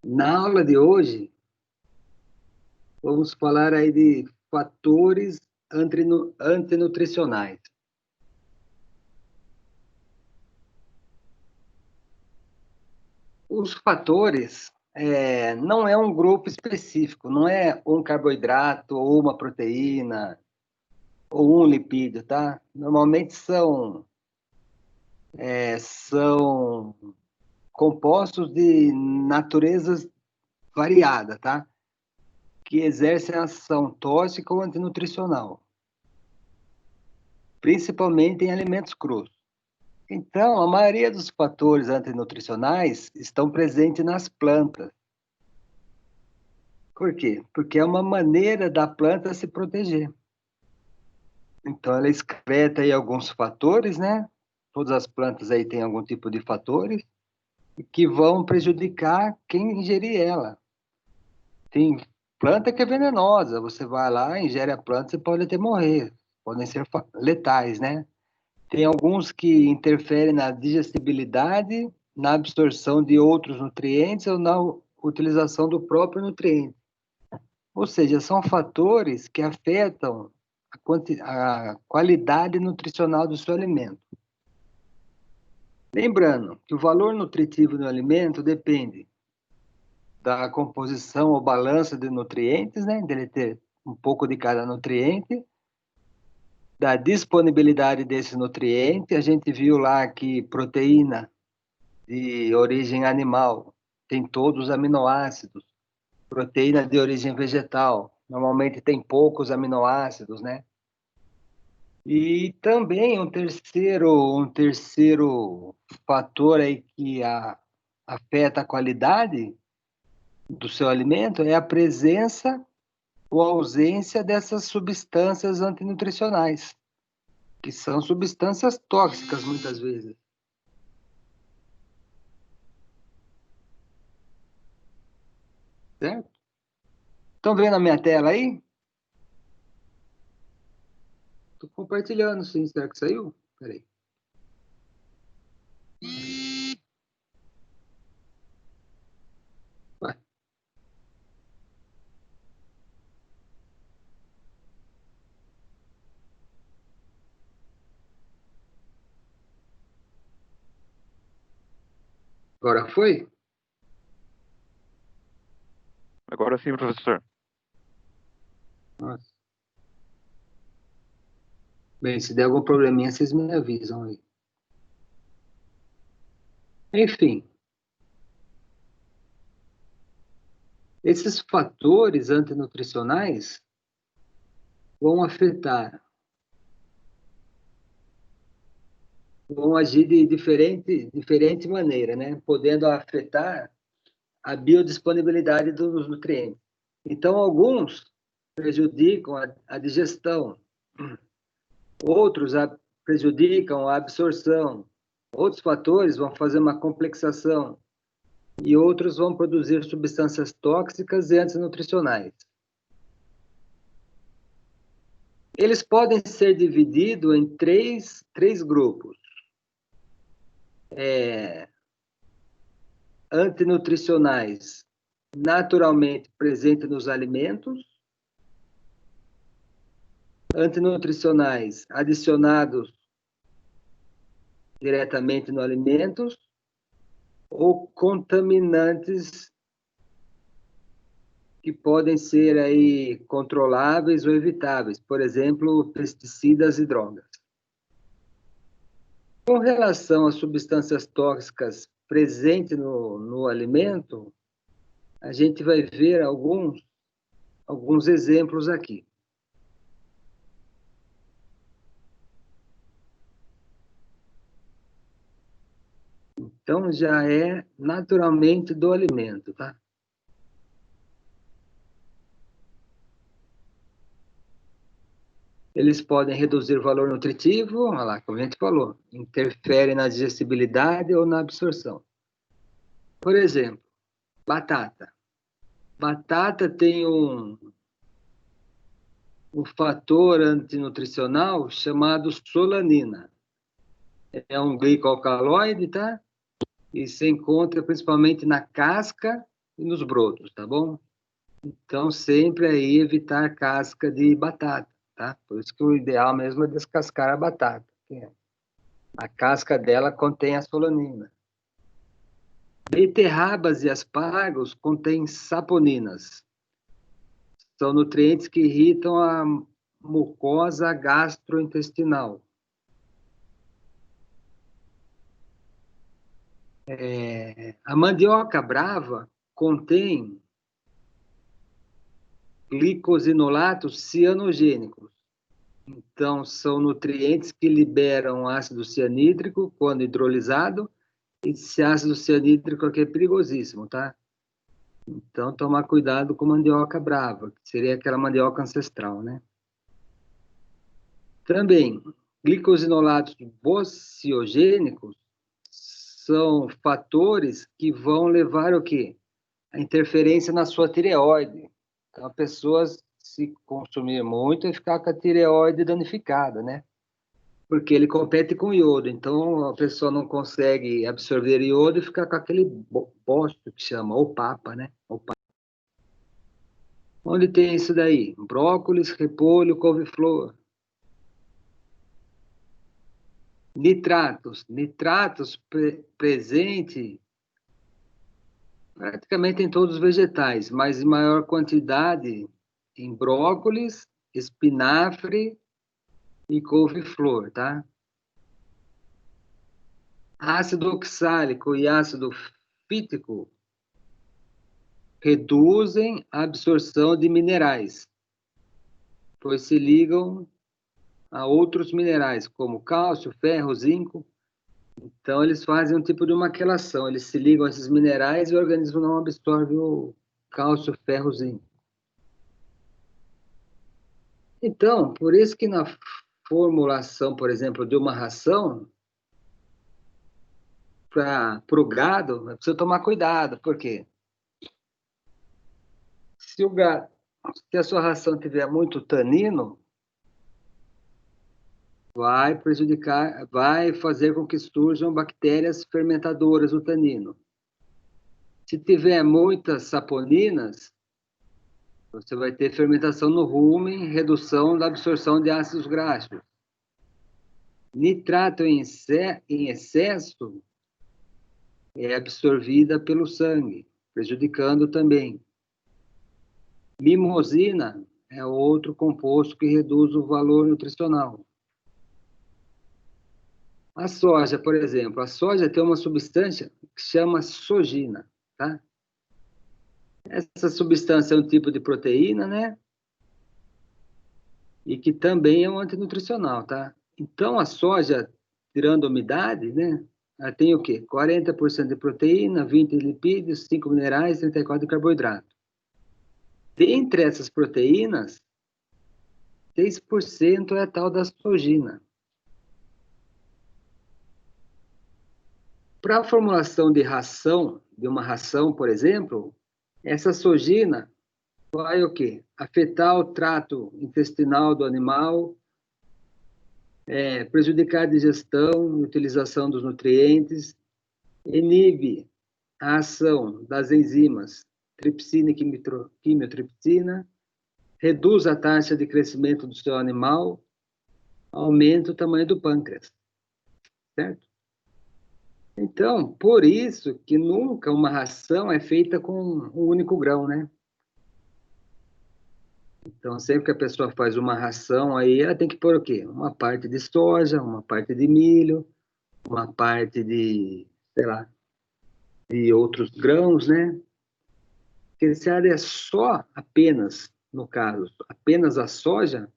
Na aula de hoje, vamos falar aí de fatores antinutricionais. Os fatores não é um grupo específico, não é um carboidrato ou uma proteína ou um lipídio, tá? Normalmente são compostos de naturezas variadas, tá? Que exercem ação tóxica ou antinutricional, principalmente em alimentos crus. Então, a maioria dos fatores antinutricionais estão presentes nas plantas. Por quê? Porque é uma maneira da planta se proteger. Então, ela excreta aí alguns fatores, né? Todas as plantas aí têm algum tipo de fatores que vão prejudicar quem ingerir ela. Tem planta que é venenosa, você vai lá, ingere a planta, você pode até morrer. Podem ser letais, né? Tem alguns que interferem na digestibilidade, na absorção de outros nutrientes ou na utilização do próprio nutriente. Ou seja, são fatores que afetam a qualidade nutricional do seu alimento. Lembrando que o valor nutritivo do alimento depende da composição ou balança de nutrientes, né? Dele ter um pouco de cada nutriente, da disponibilidade desse nutriente. A gente viu lá que proteína de origem animal tem todos os aminoácidos. Proteína de origem vegetal normalmente tem poucos aminoácidos, né? E também um terceiro fator aí que afeta a qualidade do seu alimento é a presença ou ausência dessas substâncias antinutricionais, que são substâncias tóxicas muitas vezes. Certo? Estão vendo a minha tela aí? Estou compartilhando, sim. Será que saiu? Peraí. Vai. Agora foi? Agora sim, professor. Nossa. Bem, se der algum probleminha, vocês me avisam aí. Enfim, esses fatores antinutricionais vão vão agir de diferente maneira, né? Podendo afetar a biodisponibilidade dos nutrientes. Então, alguns prejudicam a digestão, outros prejudicam a absorção, outros fatores vão fazer uma complexação e outros vão produzir substâncias tóxicas e antinutricionais. Eles podem ser divididos em três grupos. Antinutricionais naturalmente presentes nos alimentos, antinutricionais adicionados diretamente nos alimentos ou contaminantes que podem ser aí controláveis ou evitáveis, por exemplo, pesticidas e drogas. Com relação às substâncias tóxicas presentes no alimento, a gente vai ver alguns exemplos aqui. Então, já é naturalmente do alimento, tá? Eles podem reduzir o valor nutritivo, olha lá, como a gente falou, interfere na digestibilidade ou na absorção. Por exemplo, batata. Batata tem um fator antinutricional chamado solanina. É um glicoalcaloide, tá? E se encontra principalmente na casca e nos brotos, tá bom? Então, sempre aí evitar casca de batata, tá? Por isso que o ideal mesmo é descascar a batata. A casca dela contém a solanina. Beterrabas e aspargos contêm saponinas. São nutrientes que irritam a mucosa gastrointestinal. A mandioca brava contém glicosinolatos cianogênicos. Então, são nutrientes que liberam ácido cianídrico quando hidrolisado. Esse ácido cianídrico aqui é perigosíssimo, tá? Então, tomar cuidado com mandioca brava, que seria aquela mandioca ancestral, né? Também, glicosinolatos bociogênicos são fatores que vão levar o quê? A interferência na sua tireoide. Então, a pessoa, se consumir muito, vai ficar com a tireoide danificada, né? Porque ele compete com iodo, então a pessoa não consegue absorver iodo e fica com aquele bosto que chama, ou papa, né? Onde tem isso daí? Brócolis, repolho, couve-flor. Nitratos presente praticamente em todos os vegetais, mas em maior quantidade em brócolis, espinafre e couve-flor, tá? Ácido oxálico e ácido fítico reduzem a absorção de minerais, pois se ligam a outros minerais, como cálcio, ferro, zinco. Então, eles fazem um tipo de uma quelação, eles se ligam a esses minerais e o organismo não absorve o cálcio, ferro, zinco. Então, por isso que na formulação, por exemplo, de uma ração, para o gado, é preciso tomar cuidado, por quê? Se o gado, se a sua ração tiver muito tanino, vai prejudicar, vai fazer com que surjam bactérias fermentadoras do tanino. Se tiver muitas saponinas, você vai ter fermentação no rumen, redução da absorção de ácidos graxos. Nitrato em excesso é absorvida pelo sangue, prejudicando também. Mimosina é outro composto que reduz o valor nutricional. A soja, por exemplo, a soja tem uma substância que chama sojina, tá? Essa substância é um tipo de proteína, né? E que também é um antinutricional, tá? Então, a soja, tirando a umidade, né? Ela tem o quê? 40% de proteína, 20 de lipídios, 5 minerais, 34 de carboidrato. Dentre essas proteínas, 6% é a tal da sojina. Para a formulação de ração, de uma ração, por exemplo, essa sojina vai o quê? Afetar o trato intestinal do animal, prejudicar a digestão e utilização dos nutrientes, inibe a ação das enzimas tripsina e quimiotripsina, reduz a taxa de crescimento do seu animal, aumenta o tamanho do pâncreas, certo? Então, por isso que nunca uma ração é feita com um único grão, né? Então, sempre que a pessoa faz uma ração, aí ela tem que pôr o quê? Uma parte de soja, uma parte de milho, uma parte de, sei lá, de outros grãos, né? Porque se ela é só apenas, no caso, apenas a soja,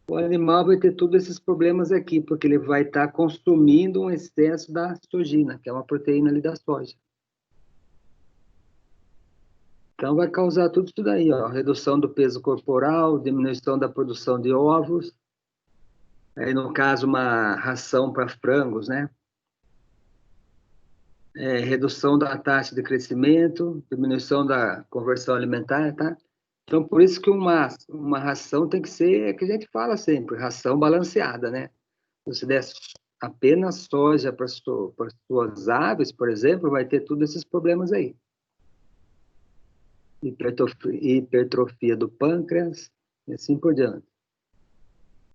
o animal vai ter todos esses problemas aqui, porque ele vai estar consumindo um excesso da sojina, que é uma proteína ali da soja. Então, vai causar tudo isso daí, ó, redução do peso corporal, diminuição da produção de ovos, aí, no caso, uma ração para frangos, né? Redução da taxa de crescimento, diminuição da conversão alimentar, tá? Então, por isso que uma ração tem que ser, é que a gente fala sempre, ração balanceada, né? Se você der apenas soja para as suas aves, por exemplo, vai ter todos esses problemas aí. hipertrofia do pâncreas, e assim por diante.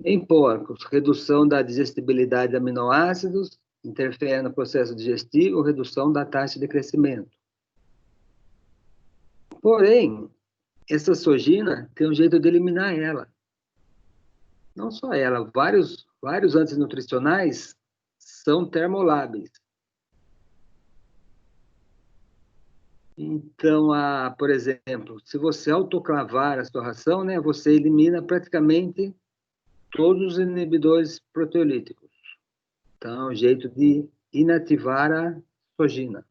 Em porcos, redução da digestibilidade de aminoácidos, interfere no processo digestivo, redução da taxa de crescimento. Porém, essa sojina tem um jeito de eliminar ela. Não só ela, vários antinutricionais são termolábeis. Então, por exemplo, se você autoclavar a sua ração, né, você elimina praticamente todos os inibidores proteolíticos. Então, é um jeito de inativar a sojina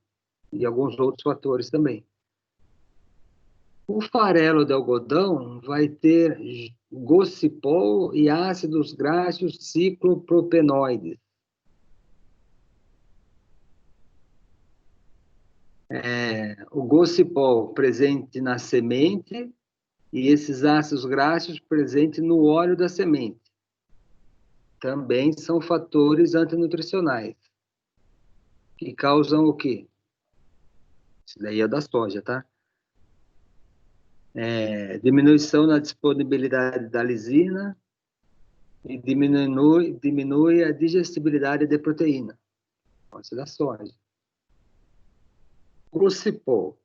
e alguns outros fatores também. O farelo de algodão vai ter gocipol e ácidos graxos ciclopropenoides. O gocipol presente na semente e esses ácidos graxos presentes no óleo da semente. Também são fatores antinutricionais. Que causam o quê? Isso daí é da soja, tá? Diminuição na disponibilidade da lisina e diminui a digestibilidade de proteína. Isso é da soja. O cipó,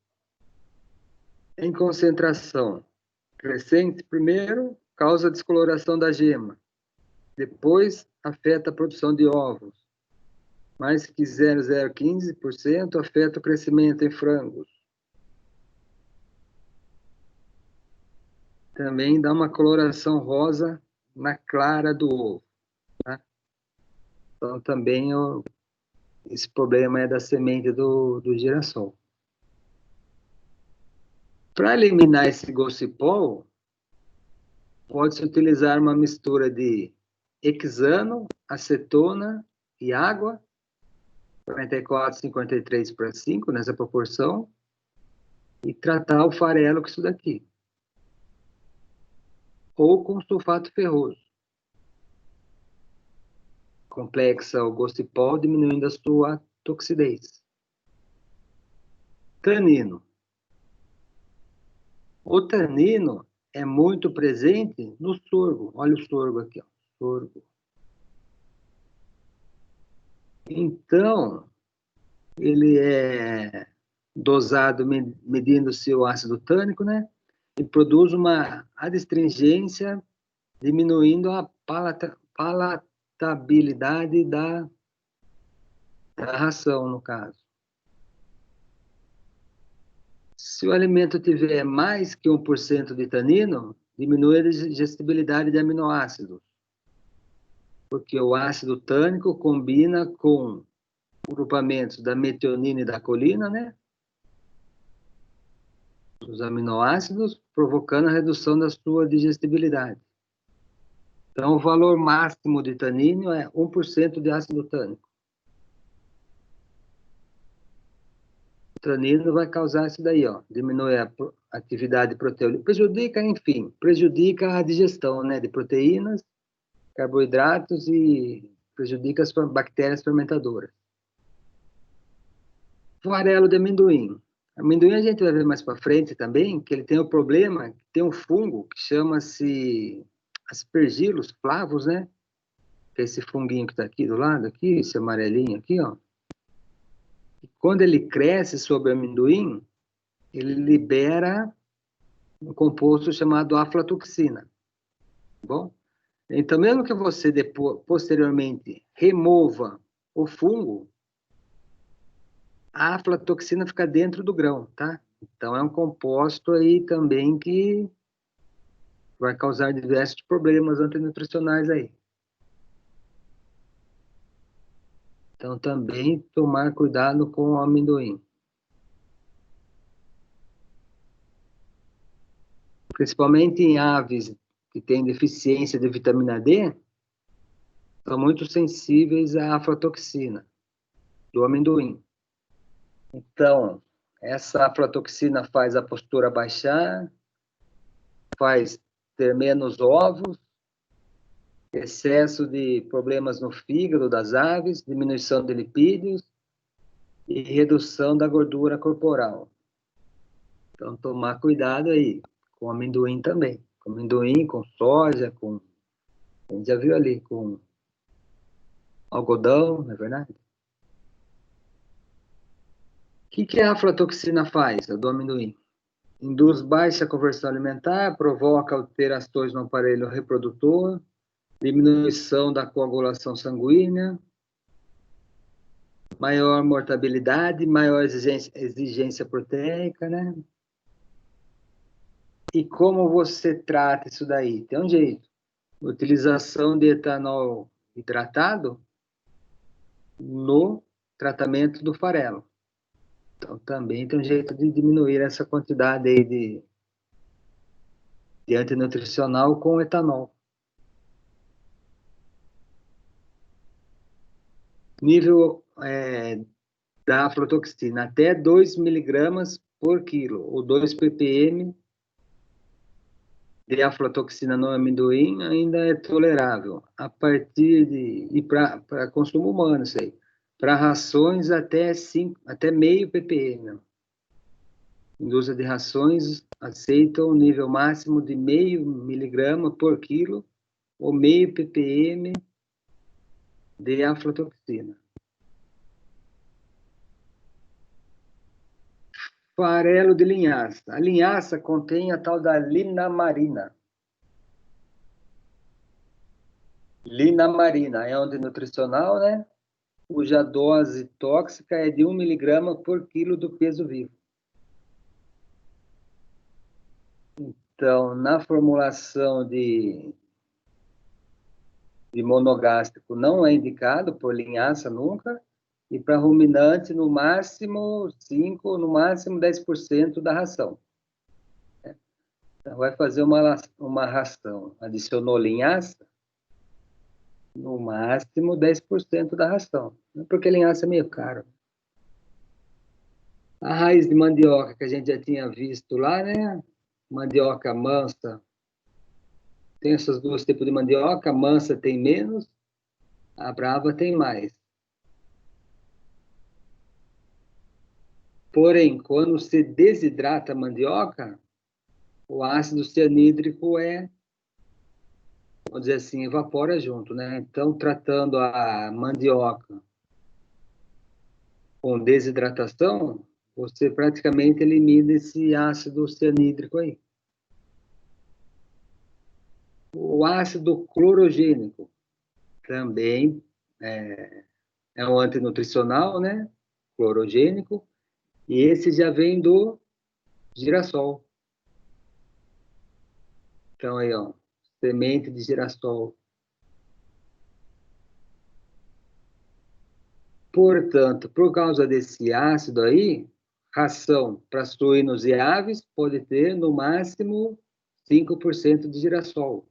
em concentração crescente, primeiro causa descoloração da gema, depois afeta a produção de ovos, mais que 0,015% afeta o crescimento em frangos. Também dá uma coloração rosa na clara do ovo. Tá? Então, também esse problema é da semente do girassol. Para eliminar esse gocipol, pode-se utilizar uma mistura de hexano, acetona e água, 44, 53 para 5, nessa proporção, e tratar o farelo com isso daqui. Ou com sulfato ferroso. Complexa o gocipol, diminuindo a sua toxidez. Tanino. O tanino é muito presente no sorgo. Olha o sorgo aqui, ó. Sorgo. Então, ele é dosado medindo-se o ácido tânico, né? E produz uma adstringência, diminuindo a palatabilidade da ração, no caso. Se o alimento tiver mais que 1% de tanino, diminui a digestibilidade de aminoácidos, porque o ácido tânico combina com grupamentos da metionina e da colina, né? Os aminoácidos, provocando a redução da sua digestibilidade. Então, o valor máximo de tanino é 1% de ácido tânico. O tanino vai causar isso daí, ó, diminui a atividade proteolítica, prejudica, enfim, prejudica a digestão, né, de proteínas, carboidratos e prejudica as bactérias fermentadoras. Farelo de amendoim. Amendoim a gente vai ver mais para frente também, que ele tem o problema, tem um fungo que chama-se aspergillus flavus, né? Que é esse funguinho que está aqui do lado, aqui, esse amarelinho aqui, ó. E quando ele cresce sobre o amendoim, ele libera um composto chamado aflatoxina. Tá bom? Então, mesmo que você depois, posteriormente remova o fungo, a aflatoxina fica dentro do grão, tá? Então, é um composto aí também que vai causar diversos problemas antinutricionais aí. Então, também tomar cuidado com o amendoim. Principalmente em aves que têm deficiência de vitamina D, são muito sensíveis à aflatoxina do amendoim. Então, essa aflatoxina faz a postura baixar, faz ter menos ovos, excesso de problemas no fígado das aves, diminuição de lipídios e redução da gordura corporal. Então, tomar cuidado aí com amendoim também. Com amendoim, com soja, com... A gente já viu ali, com algodão, não é verdade? O que a aflatoxina faz, a do amendoim? Induz baixa conversão alimentar, provoca alterações no aparelho reprodutor, diminuição da coagulação sanguínea, maior mortabilidade, maior exigência proteica, né? E como você trata isso daí? Tem um jeito. Utilização de etanol hidratado no tratamento do farelo. Então, também tem um jeito de diminuir essa quantidade aí de antinutricional com etanol. Nível da aflatoxina, até 2 miligramas por quilo, ou 2 ppm de aflatoxina no amendoim ainda é tolerável. A partir de... E para consumo humano, isso aí. Para rações, até meio ppm. Indústria de rações aceita o nível máximo de meio miligrama por quilo ou meio ppm de aflatoxina. Farelo de linhaça. A linhaça contém a tal da linamarina. Linamarina é um antinutricional, né? Cuja dose tóxica é de 1 miligrama por quilo do peso vivo. Então, na formulação de monogástrico, não é indicado por linhaça nunca, e para ruminante, no máximo 5%, no máximo 10% da ração. Então, vai fazer uma ração, adicionou linhaça, no máximo 10% da ração, porque linhaça é meio caro. A raiz de mandioca, que a gente já tinha visto lá, né? Mandioca mansa. Tem esses dois tipos de mandioca, a mansa tem menos, a brava tem mais. Porém, quando se desidrata a mandioca, o ácido cianídrico vamos dizer assim, evapora junto, né? Então, tratando a mandioca com desidratação, você praticamente elimina esse ácido cianídrico aí. O ácido clorogênico também é um antinutricional, né? Clorogênico. E esse já vem do girassol. Então, aí, ó, semente de girassol. Portanto, por causa desse ácido aí, ração para suínos e aves pode ter, no máximo, 5% de girassol.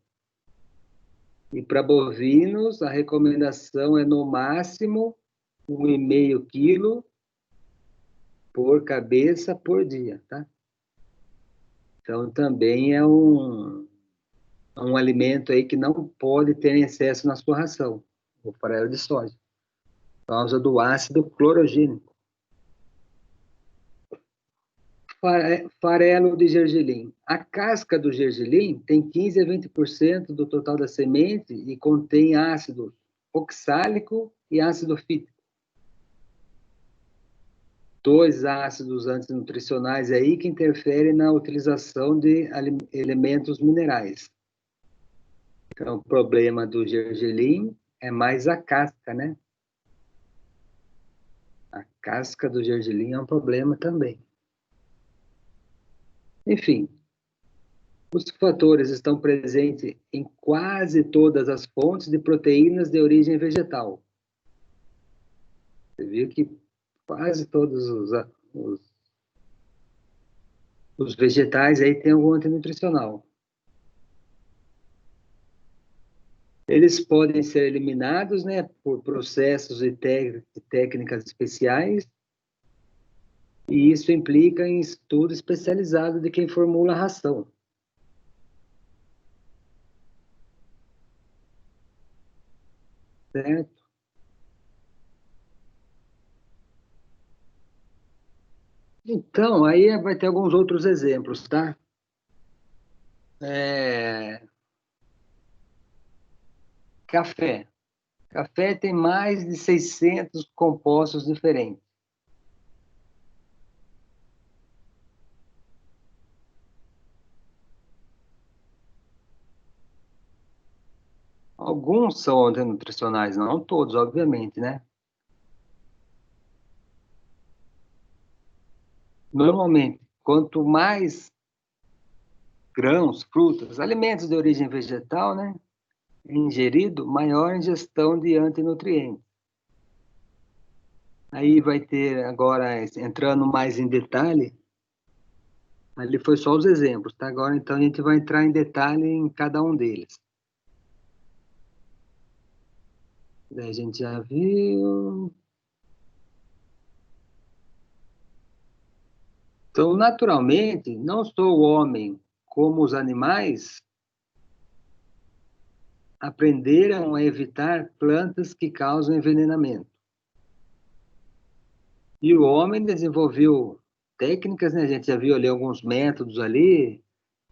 E para bovinos, a recomendação é, no máximo, 1,5 quilo por cabeça por dia, tá? Então, também é um alimento aí que não pode ter em excesso na sua ração, o farelo de soja, por causa do ácido clorogênico. Farelo de gergelim. A casca do gergelim tem 15 a 20% do total da semente e contém ácido oxálico e ácido fítico. Dois ácidos antinutricionais aí que interferem na utilização de elementos minerais. Então, o problema do gergelim é mais a casca, né? A casca do gergelim é um problema também. Enfim, os fatores estão presentes em quase todas as fontes de proteínas de origem vegetal. Você viu que quase todos os vegetais aí têm algum antinutricional. Eles podem ser eliminados, né, por processos e técnicas especiais, e isso implica em estudo especializado de quem formula a ração. Certo? Então, aí vai ter alguns outros exemplos, tá? É, café. Café tem mais de 600 compostos diferentes. Alguns são antinutricionais, não todos, obviamente, né? Normalmente, quanto mais grãos, frutas, alimentos de origem vegetal, né, ingerido, maior a ingestão de antinutrientes. Aí vai ter agora, entrando mais em detalhe, ali foi só os exemplos, tá? Agora, então, a gente vai entrar em detalhe em cada um deles. Daí a gente já viu. Então, naturalmente, não só o homem, como os animais, aprenderam a evitar plantas que causam envenenamento. E o homem desenvolveu técnicas, né? A gente já viu ali alguns métodos ali,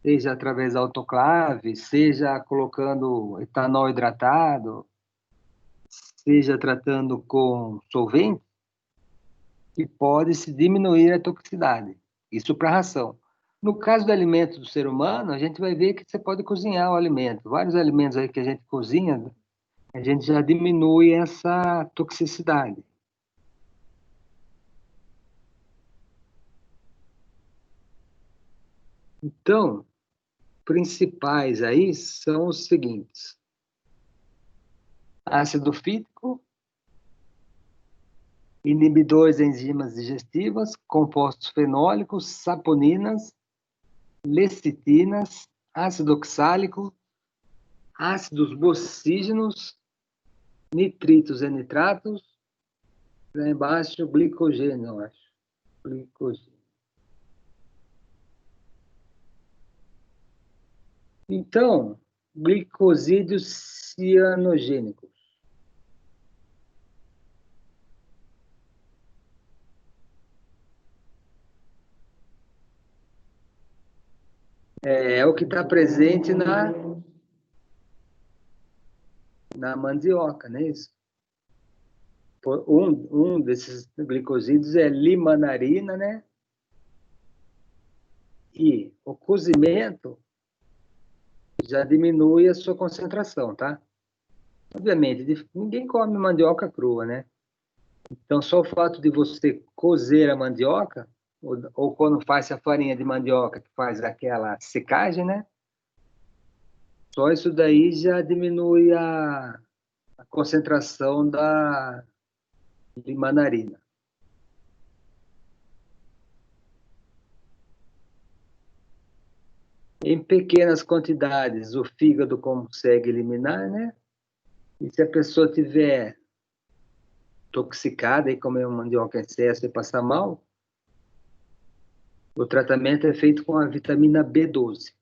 seja através da autoclave, seja colocando etanol hidratado, seja tratando com solvente, que pode-se diminuir a toxicidade. Isso para a ração. No caso do alimento do ser humano, a gente vai ver que você pode cozinhar o alimento. Vários alimentos aí que a gente cozinha, a gente já diminui essa toxicidade. Então, principais aí são os seguintes: ácido fítico, inibidores de enzimas digestivas, compostos fenólicos, saponinas, lecitinas, ácido oxálico, ácidos bocígenos, nitritos e nitratos, lá embaixo glicogênio, eu acho. Glicogênio. Então, glicosídeos cianogênicos. É o que está presente na mandioca, não é isso? Um desses glicosídeos é limanarina, né? E o cozimento já diminui a sua concentração, tá? Obviamente, ninguém come mandioca crua, né? Então, só o fato de você cozer a mandioca, ou quando faz a farinha de mandioca, que faz aquela secagem, né? Só isso daí já diminui a concentração da limanarina. Em pequenas quantidades, o fígado consegue eliminar, né? E se a pessoa tiver intoxicada e comer uma mandioca em excesso e passar mal, o tratamento é feito com a vitamina B12.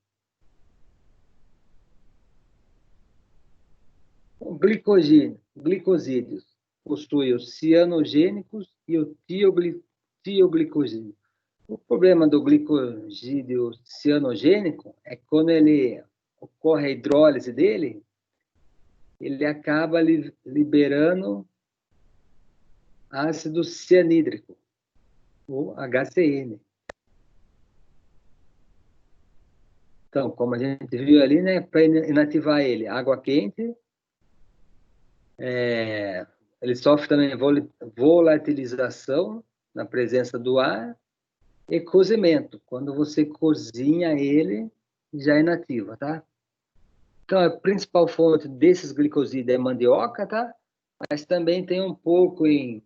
O glicosídeos possui os cianogênicos e o tioglicosídeo. O problema do glicosídeo cianogênico é que quando ele ocorre a hidrólise dele, ele acaba liberando ácido cianídrico, o HCN. Então, como a gente viu ali, né, para inativar ele, água quente, ele sofre também volatilização na presença do ar e cozimento. Quando você cozinha ele, já inativa, tá? Então, a principal fonte desses glicosídeos é mandioca, tá? Mas também tem um pouco em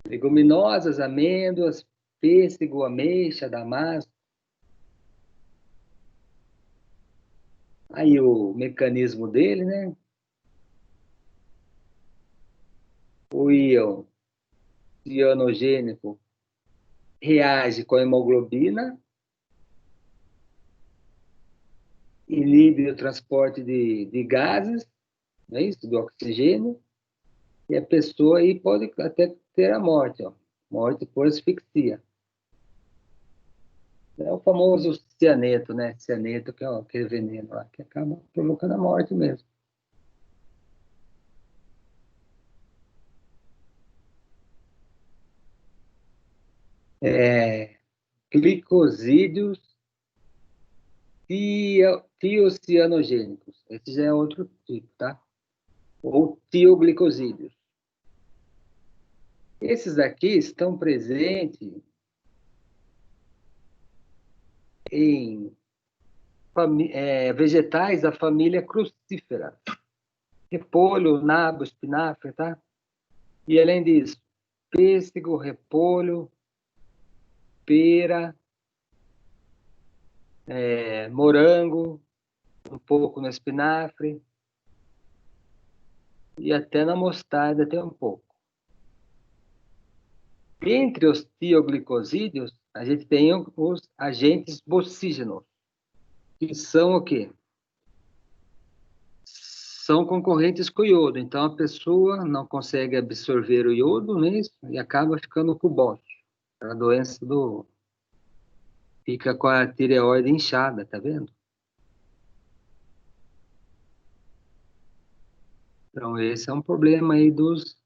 leguminosas, amêndoas, pêssego, ameixa, damasco. Aí o mecanismo dele, né? O íon cianogênico reage com a hemoglobina, inibe o transporte de gases, não é isso? Do oxigênio, e a pessoa aí pode até ter a morte, ó. Morte por asfixia. É o famoso cianeto, né? Cianeto, que é aquele veneno lá, que acaba provocando a morte mesmo. Glicosídeos tiocianogênicos. Esse já é outro tipo, tá? Ou tioglicosídeos. Esses aqui estão presentes em vegetais da família crucífera. Repolho, nabo, espinafre, tá? E além disso, pêssego, repolho, pera, morango, um pouco no espinafre e até na mostarda tem um pouco. Entre os tioglicosídeos, a gente tem os agentes bocígenos, que são o quê? São concorrentes com o iodo. Então, a pessoa não consegue absorver o iodo nisso e acaba ficando com bócio. A doença do... Fica com a tireoide inchada, tá vendo? Então, esse é um problema aí dos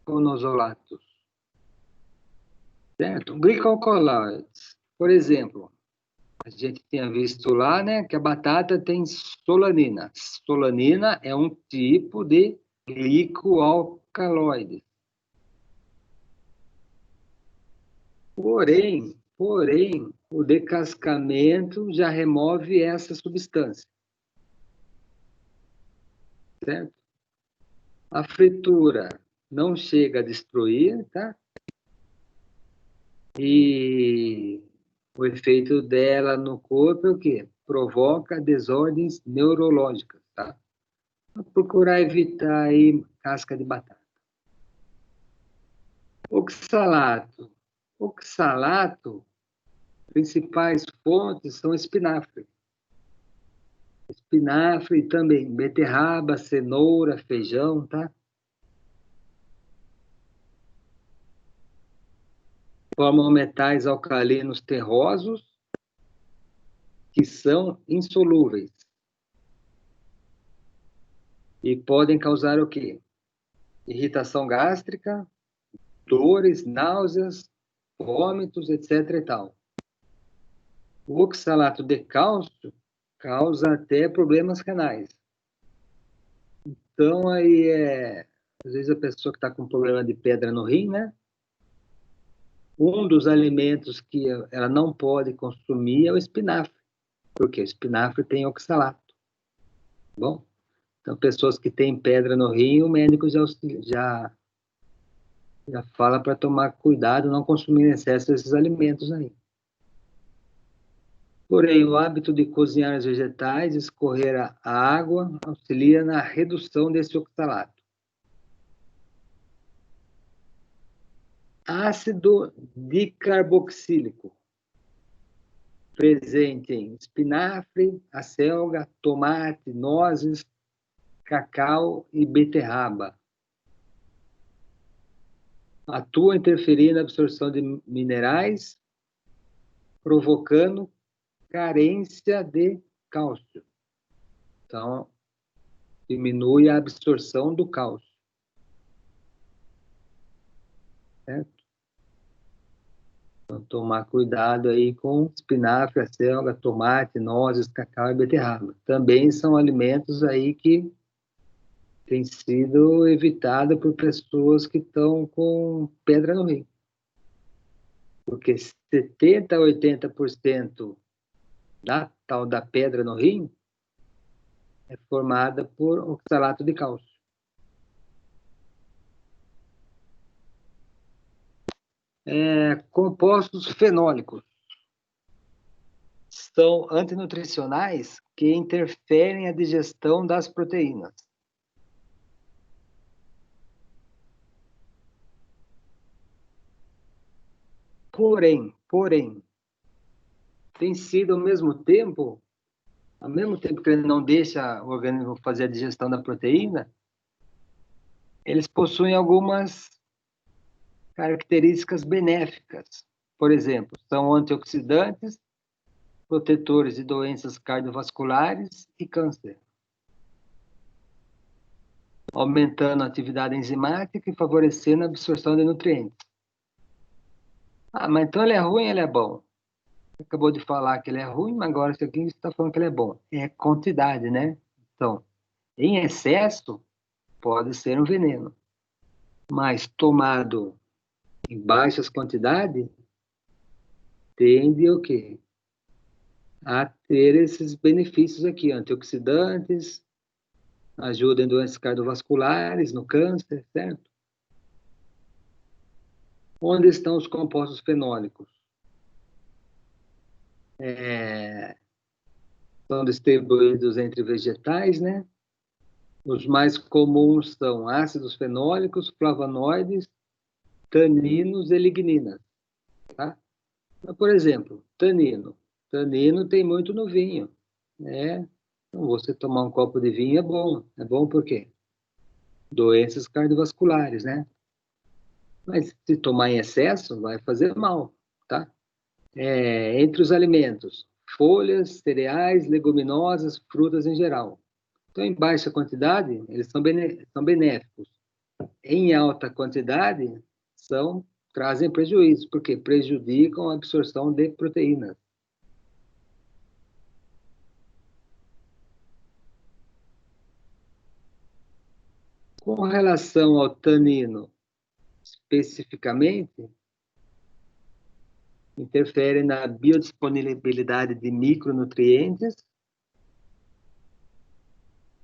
monosolatos. Certo? Glicocolloides, por exemplo, a gente tinha visto lá, né, que a batata tem solanina. Solanina é um tipo de glicoalcaloide. Porém, o descascamento já remove essa substância. Certo? A fritura não chega a destruir, tá? E o efeito dela no corpo é o quê? Provoca desordens neurológicas, tá? Vou procurar evitar aí casca de batata. Oxalato. Oxalato, principais fontes são espinafre. Espinafre também, beterraba, cenoura, feijão, tá? Formam metais alcalinos terrosos que são insolúveis. E podem causar o quê? Irritação gástrica, dores, náuseas, vômitos, etc. e tal. O oxalato de cálcio causa até problemas renais. Então, aí, às vezes a pessoa que está com problema de pedra no rim, né? Um dos alimentos que ela não pode consumir é o espinafre, porque o espinafre tem oxalato. Bom, então pessoas que têm pedra no rim, o médico já fala para tomar cuidado, não consumir em excesso esses alimentos aí. Porém, o hábito de cozinhar os vegetais, escorrer a água, auxilia na redução desse oxalato. Ácido dicarboxílico, presente em espinafre, acelga, tomate, nozes, cacau e beterraba. Atua interferindo na absorção de minerais, provocando carência de cálcio. Então, diminui a absorção do cálcio. Certo? Então, tomar cuidado aí com espinafre, acelga, tomate, nozes, cacau e beterraba. Também são alimentos aí que têm sido evitados por pessoas que estão com pedra no rim. Porque 70% a 80% da tal da pedra no rim é formada por oxalato de cálcio. Compostos fenólicos são antinutricionais que interferem na digestão das proteínas. Porém, tem sido ao mesmo tempo que ele não deixa o organismo fazer a digestão da proteína, eles possuem algumas características benéficas. Por exemplo, são antioxidantes, protetores de doenças cardiovasculares e câncer, aumentando a atividade enzimática e favorecendo a absorção de nutrientes. Ah, mas então ele é ruim, ele é bom? Você acabou de falar que ele é ruim, mas agora isso aqui você está falando que ele é bom. É quantidade, né? Então, em excesso, pode ser um veneno. Mas tomado em baixas quantidades, tende o quê? A ter esses benefícios aqui, antioxidantes, ajuda em doenças cardiovasculares, no câncer, certo? Onde estão os compostos fenólicos? São distribuídos entre vegetais, né? Os mais comuns são ácidos fenólicos, flavonoides, taninos e ligninas, tá? Então, por exemplo, tanino. Tanino tem muito no vinho, né? Então, você tomar um copo de vinho é bom. É bom por quê? Doenças cardiovasculares, né? Mas se tomar em excesso, vai fazer mal, tá? Entre os alimentos, folhas, cereais, leguminosas, frutas em geral. Então, em baixa quantidade, eles são benéficos. Em alta quantidade, trazem prejuízo, porque prejudicam a absorção de proteínas. Com relação ao tanino, especificamente, interfere na biodisponibilidade de micronutrientes,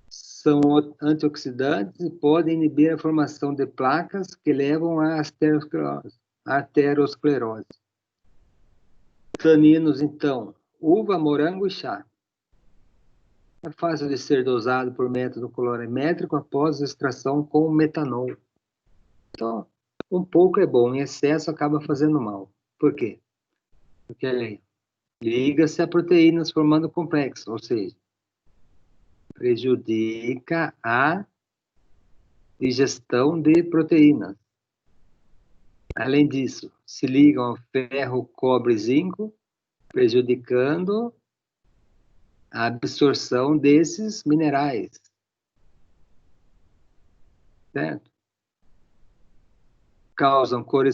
são antioxidantes e podem inibir a formação de placas que levam à arteriosclerose. Taninos, então, uva, morango e chá. É fácil de ser dosado por método colorimétrico após extração com metanol. Então, um pouco é bom, em excesso acaba fazendo mal. Por quê? Porque ele liga-se a proteínas formando complexo, ou seja, prejudica a digestão de proteínas. Além disso, se ligam ao ferro, cobre e zinco, prejudicando a absorção desses minerais. Certo? Causam cor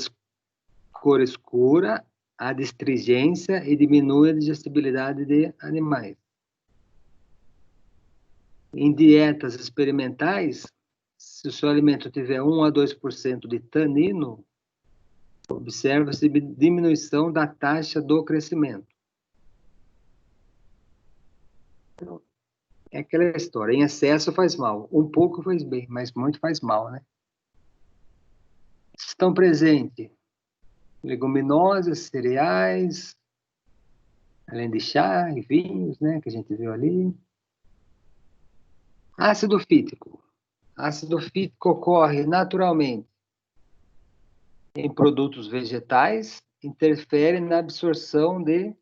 escura, adstringência e diminuem a digestibilidade de animais. Em dietas experimentais, se o seu alimento tiver 1 a 2% de tanino, observa-se diminuição da taxa do crescimento. Então, é aquela história, em excesso faz mal, um pouco faz bem, mas muito faz mal, né? Estão presentes leguminosas, cereais, além de chá e vinhos, né, que a gente viu ali. Ácido fítico. Ácido fítico ocorre naturalmente em produtos vegetais, interfere na absorção de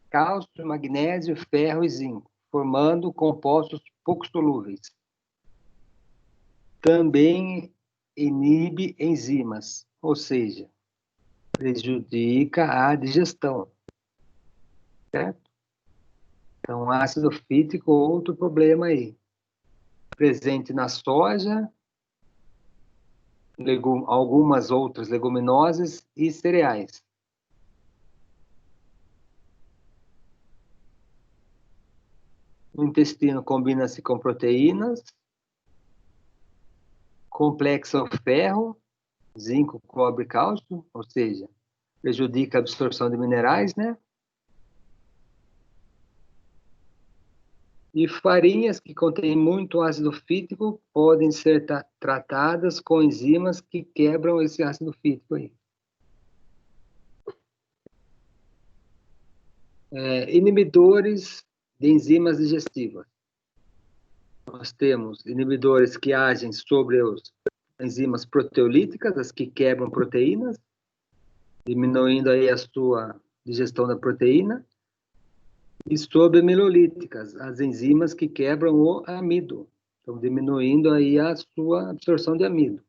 cálcio, magnésio, ferro e zinco, formando compostos pouco solúveis. Também inibe enzimas, ou seja, prejudica a digestão, certo? Então, ácido fítico, outro problema aí. Presente na soja, algumas outras leguminosas e cereais. O intestino combina-se com proteínas, complexo ao ferro, zinco, cobre, cálcio, ou seja, prejudica a absorção de minerais, né? E farinhas que contêm muito ácido fítico podem ser tratadas com enzimas que quebram esse ácido fítico aí. Inibidores de enzimas digestivas. Nós temos inibidores que agem sobre as enzimas proteolíticas, as que quebram proteínas, diminuindo aí a sua digestão da proteína, e sobre melolíticas, as enzimas que quebram o amido, então diminuindo aí a sua absorção de amido.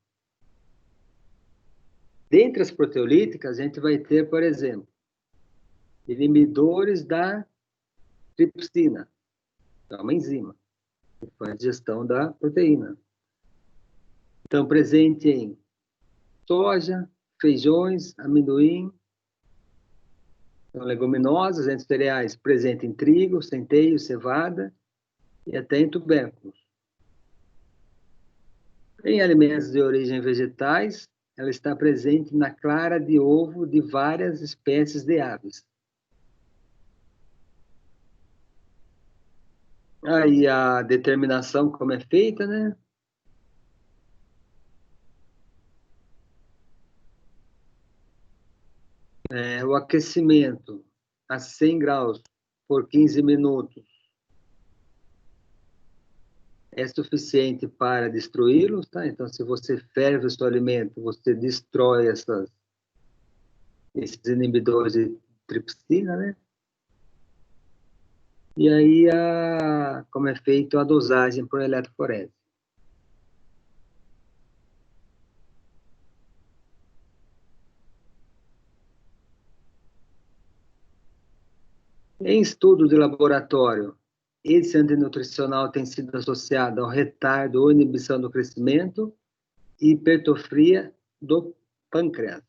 Dentre as proteolíticas, a gente vai ter, por exemplo, inibidores da tripsina, que é uma enzima que faz gestão da proteína. Então, presente em soja, feijões, amendoim, leguminosas, entre cereais, presente em trigo, centeio, cevada e até em tubérculos. Em alimentos de origem vegetais, ela está presente na clara de ovo de várias espécies de aves. Aí a determinação como é feita, né? O aquecimento a 100 graus por 15 minutos é suficiente para destruí-los, tá? Então, se você ferve o seu alimento, você destrói esses inibidores de tripsina, né? E aí, como é feito a dosagem por eletroforese. Em estudo de laboratório, esse antinutricional tem sido associado ao retardo ou inibição do crescimento e hipertrofia do pâncreas.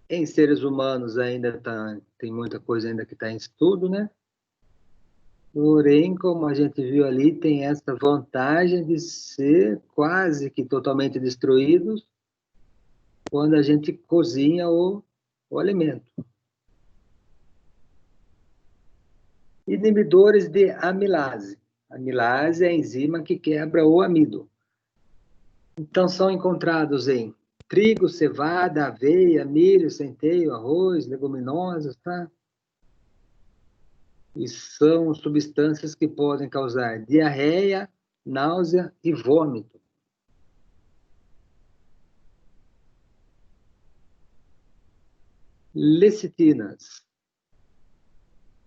Em seres humanos ainda tem muita coisa ainda que está em estudo, né? Porém, como a gente viu ali, tem essa vantagem de ser quase que totalmente destruídos quando a gente cozinha o alimento. Inibidores de amilase. Amilase é a enzima que quebra o amido. Então, são encontrados em trigo, cevada, aveia, milho, centeio, arroz, leguminosas, tá? E são substâncias que podem causar diarreia, náusea e vômito. Lecitinas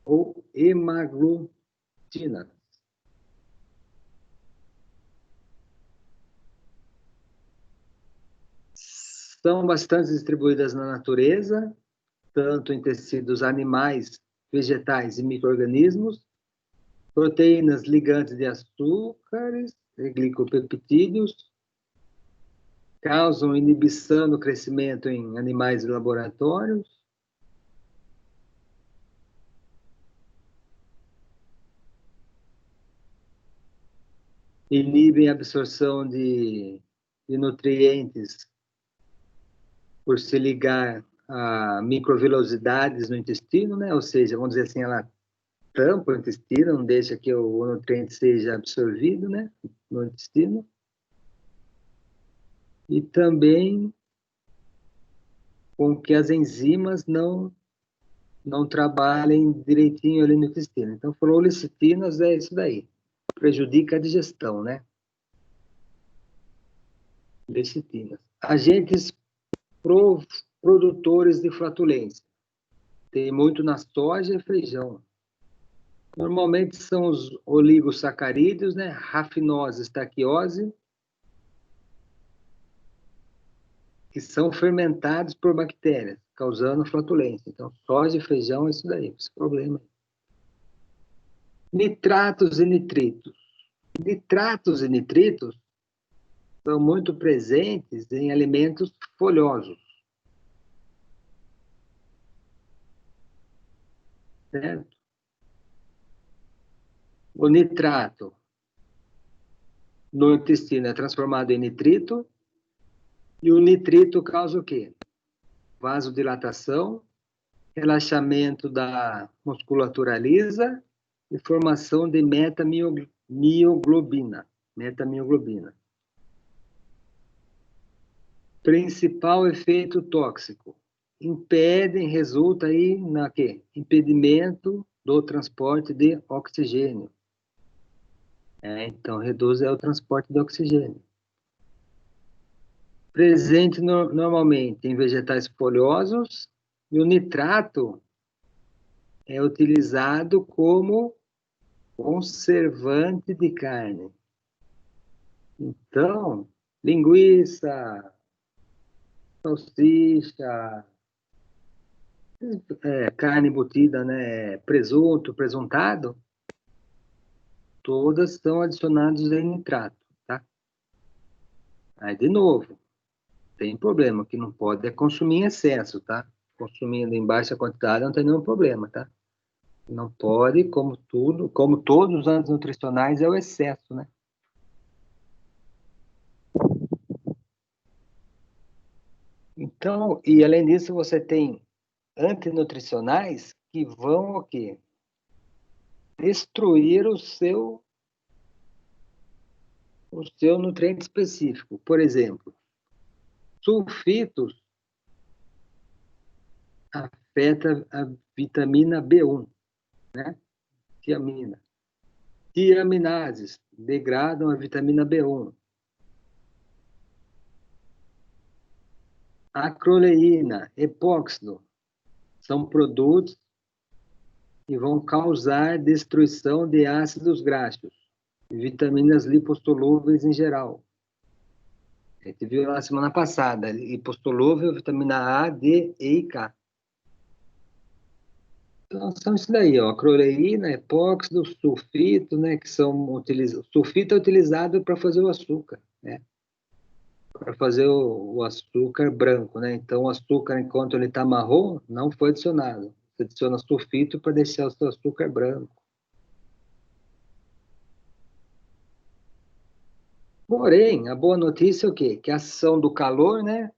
ou hemaglutinas. São bastante distribuídas na natureza, tanto em tecidos animais, vegetais e micro-organismos, proteínas ligantes de açúcares e glicopeptídeos, causam inibição no crescimento em animais de laboratórios, inibem a absorção de nutrientes por se ligar a microvilosidades no intestino, né? Ou seja, vamos dizer assim, ela tampa o intestino, não deixa que o nutriente seja absorvido, né? No intestino. E também com que as enzimas não trabalhem direitinho ali no intestino. Então, fluolecitinas é isso daí. Prejudica a digestão, né? Lecitinas. Agentes produtores de flatulência. Tem muito na soja e feijão. Normalmente são os oligosacarídeos, né? Rafinose, estaquiose, que são fermentados por bactérias, causando flatulência. Então, soja e feijão é isso daí, esse problema. Nitratos e nitritos. Nitratos e nitritos são muito presentes em alimentos folhosos. Certo? O nitrato no intestino é transformado em nitrito, e o nitrito causa o quê? Vasodilatação, relaxamento da musculatura lisa e formação de metamiogrobina. Principal efeito tóxico. Resulta aí na quê? Impedimento do transporte de oxigênio. Então, reduz o transporte de oxigênio. Presente normalmente em vegetais folhosos, e o nitrato é utilizado como conservante de carne. Então, linguiça, salsicha, carne embutida, né? Presunto, presuntado, todas são adicionadas em nitrato, tá? Aí, de novo, tem problema, que não pode consumir em excesso, tá? Consumindo em baixa quantidade não tem nenhum problema, tá? Não pode, como tudo, como todos os antinutricionais, é o excesso, né? Então, e além disso, você tem antinutricionais que vão o quê? Destruir o seu nutriente específico. Por exemplo, sulfitos afeta a vitamina B1, né? Tiamina. Tiaminases degradam a vitamina B1. Acroleína, epóxido, são produtos que vão causar destruição de ácidos graxos, vitaminas lipossolúveis em geral. A gente viu lá semana passada, lipossolúvel, vitamina A, D, E e K. Então, são isso daí, ó, acroleína, epóxido, sulfito, né, que são utilizados. Sulfito é utilizado para fazer o açúcar, né? Para fazer o açúcar branco, né? Então, o açúcar, enquanto ele está marrom, não foi adicionado. Você adiciona sulfito para deixar o seu açúcar branco. Porém, a boa notícia é o quê? Que a ação do calor, né,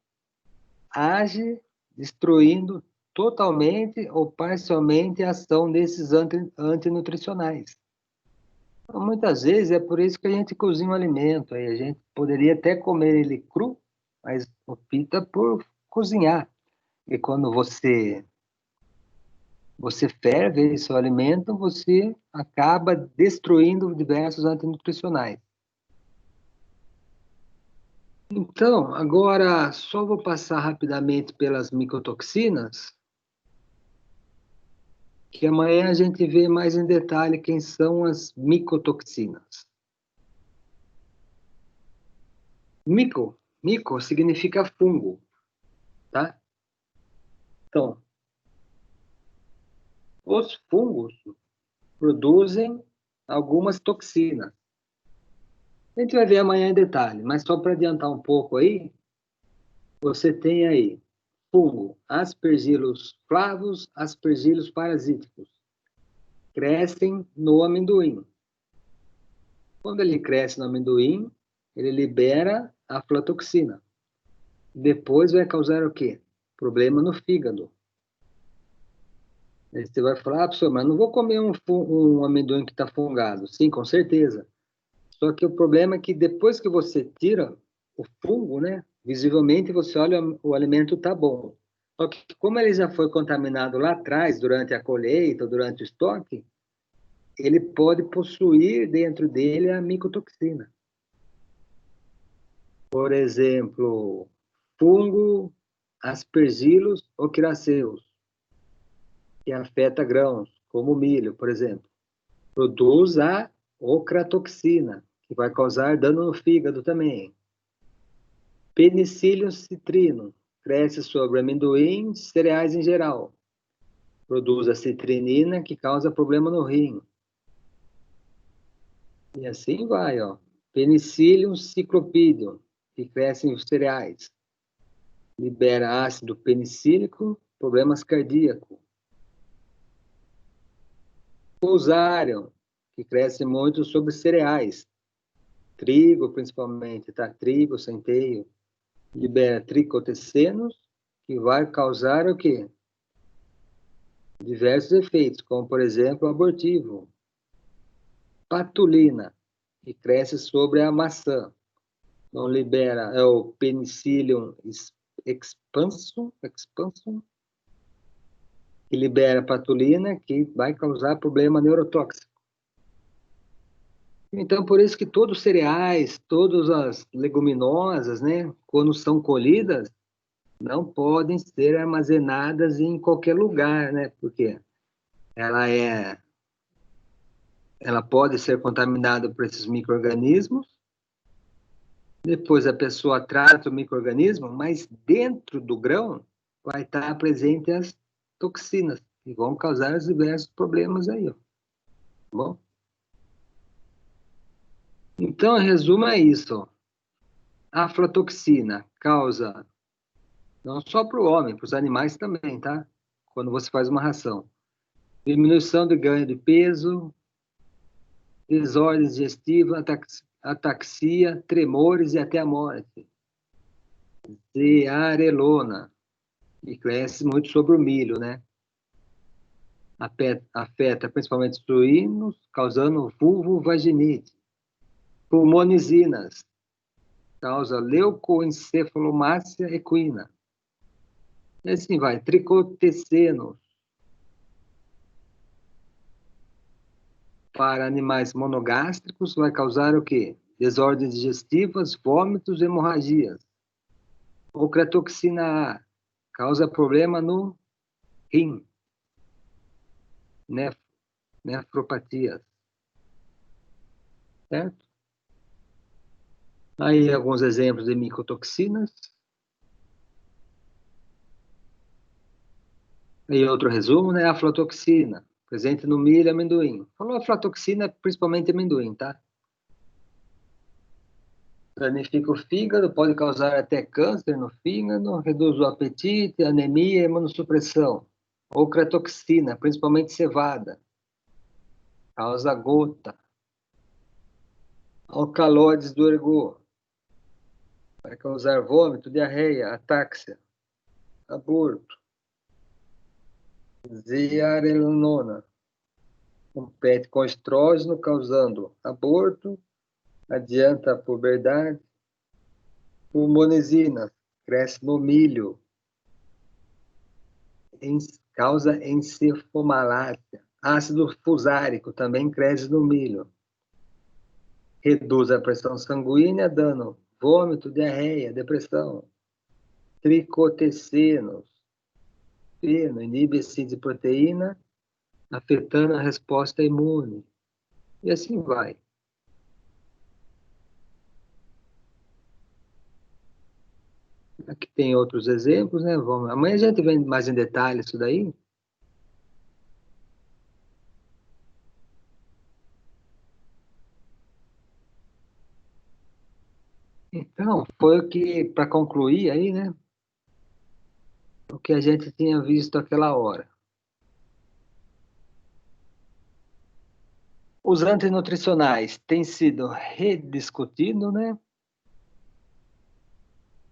age destruindo totalmente ou parcialmente a ação desses antinutricionais. Então, muitas vezes é por isso que a gente cozinha um alimento. Aí a gente poderia até comer ele cru, mas opta por cozinhar. E quando você ferve esse alimento, você acaba destruindo diversos antinutricionais. Então, agora só vou passar rapidamente pelas micotoxinas, que amanhã a gente vê mais em detalhe quem são as micotoxinas. Mico significa fungo, tá? Então, os fungos produzem algumas toxinas. A gente vai ver amanhã em detalhe, mas só para adiantar um pouco aí, você tem aí fungo, aspergillus flavus, aspergillus parasíticos. Crescem no amendoim. Quando ele cresce no amendoim, ele libera a aflatoxina. Depois vai causar o quê? Problema no fígado. Aí você vai falar, professor, mas não vou comer um amendoim que está fungado. Sim, com certeza. Só que o problema é que depois que você tira o fungo, né? Visivelmente você olha, o alimento está bom. Só que como ele já foi contaminado lá atrás, durante a colheita, durante o estoque, ele pode possuir dentro dele a micotoxina. Por exemplo, fungo Aspergillus ocraceus, que afeta grãos, como o milho, por exemplo. Produz a ocratoxina, que vai causar dano no fígado também. Penicillium citrino, cresce sobre amendoim, cereais em geral. Produz a citrinina, que causa problema no rim. E assim vai, ó. Penicillium cyclopidium, que cresce nos cereais. Libera ácido penicílico, problemas cardíacos. Fusarium, que cresce muito sobre cereais. Trigo, principalmente, tá? Trigo, centeio. Libera tricotecenos, que vai causar o quê? Diversos efeitos, como, por exemplo, o abortivo. Patulina, que cresce sobre a maçã. Não libera, é o Penicillium expansum, que libera patulina, que vai causar problema neurotóxico. Então, por isso que todos os cereais, todas as leguminosas, né, quando são colhidas, não podem ser armazenadas em qualquer lugar, né, porque ela pode ser contaminada por esses micro-organismos Depois a pessoa trata o micro-organismo, mas dentro do grão vai estar presente as toxinas, que vão causar os diversos problemas aí, ó. Bom? Então, em resumo, é isso, ó. A aflatoxina causa, não só para o homem, para os animais também, tá? Quando você faz uma ração. Diminuição do ganho de peso, desordem digestiva, ataxia, tremores e até a morte. Zearelona, e cresce muito sobre o milho, né? Afeta principalmente os suínos, causando vulvovaginite. Pulmonizinas, causa leucoencefalomácia equina. E assim vai, tricotecenos, para animais monogástricos, vai causar o quê? Desordens digestivas, vômitos, hemorragias. Ocratoxina A, causa problema no rim, nefropatias, certo? Aí alguns exemplos de micotoxinas. Aí outro resumo, né? Aflatoxina, presente no milho e amendoim. Falou aflatoxina, principalmente amendoim, tá? Danifica o fígado, pode causar até câncer no fígado, reduz o apetite, anemia e imunossupressão. Ocratoxina, principalmente cevada, causa gota. Alcaloides do ergot, vai causar vômito, diarreia, atáxia, aborto. Zearalenona, compete com estrógeno, causando aborto, adianta a puberdade. Pulmonizina, cresce no milho, causa encefalomalácia. Ácido fusárico também cresce no milho. Reduz a pressão sanguínea, dando vômito, diarreia, depressão. Tricotecinos, inibe a síntese de proteína, afetando a resposta imune. E assim vai. Aqui tem outros exemplos, né? Amanhã a gente vem mais em detalhe isso daí. Então, foi o que, para concluir aí, né? O que a gente tinha visto aquela hora. Os antinutricionais têm sido rediscutidos, né?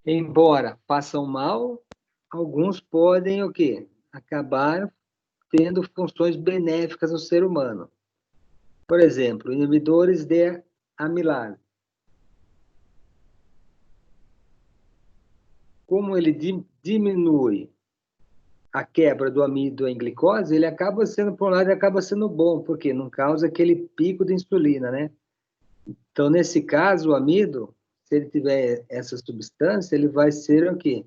Embora façam mal, alguns podem o quê? Acabar tendo funções benéficas no ser humano. Por exemplo, inibidores de amilase. Como ele diminui a quebra do amido em glicose, ele acaba sendo, por um lado, ele acaba sendo bom, porque não causa aquele pico de insulina, né? Então, nesse caso, o amido, se ele tiver essa substância, ele vai ser o quê?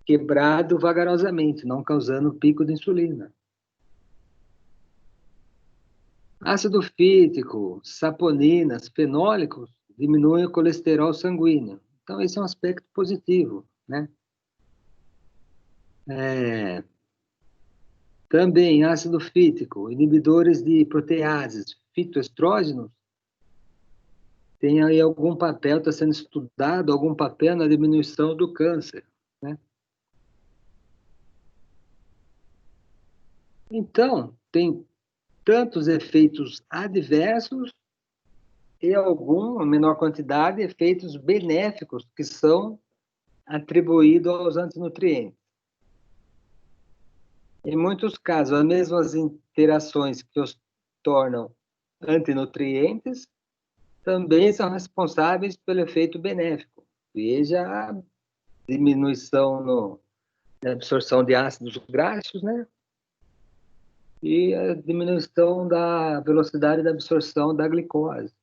Quebrado vagarosamente, não causando pico de insulina. Ácido fítico, saponinas, fenólicos diminuem o colesterol sanguíneo. Então, esse é um aspecto positivo, né? Também ácido fítico, inibidores de proteases, fitoestrógenos, tem aí algum papel, está sendo estudado algum papel na diminuição do câncer, né? Então, tem tantos efeitos adversos e algum, em menor quantidade, efeitos benéficos que são atribuídos aos antinutrientes. Em muitos casos, as mesmas interações que os tornam antinutrientes também são responsáveis pelo efeito benéfico. Veja a diminuição na absorção de ácidos graxos, né? E a diminuição da velocidade da absorção da glicose.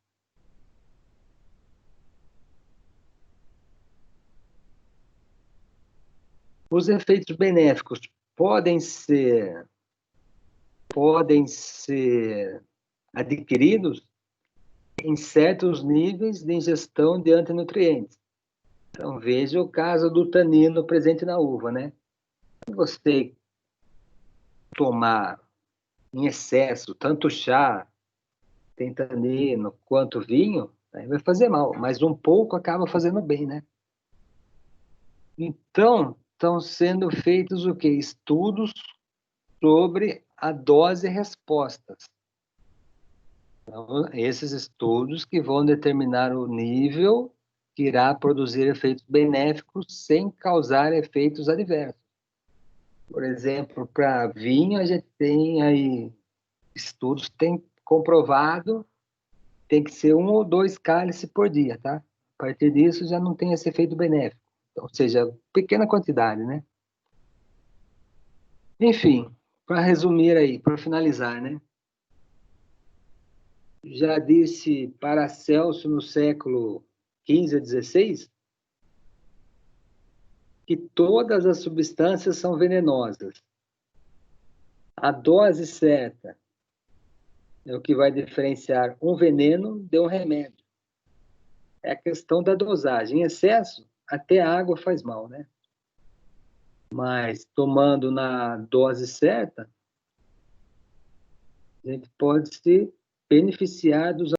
Os efeitos benéficos podem ser adquiridos em certos níveis de ingestão de antinutrientes. Então, veja o caso do tanino presente na uva, né? Se você tomar em excesso, tanto chá, tem tanino, quanto vinho, aí vai fazer mal, mas um pouco acaba fazendo bem, né? Então, estão sendo feitos o quê? Estudos sobre a dose e respostas. Então, esses estudos que vão determinar o nível que irá produzir efeitos benéficos sem causar efeitos adversos. Por exemplo, para vinho, a gente tem aí estudos que têm comprovado tem que ser 1 ou 2 cálices por dia, tá? A partir disso já não tem esse efeito benéfico. Então, ou seja, pequena quantidade, né? Enfim, para resumir aí, para finalizar, né? Já disse Paracelso no século XV a XVI que todas as substâncias são venenosas. A dose certa é o que vai diferenciar um veneno de um remédio. É a questão da dosagem. Em excesso, até a água faz mal, né? Mas tomando na dose certa, a gente pode se beneficiar dos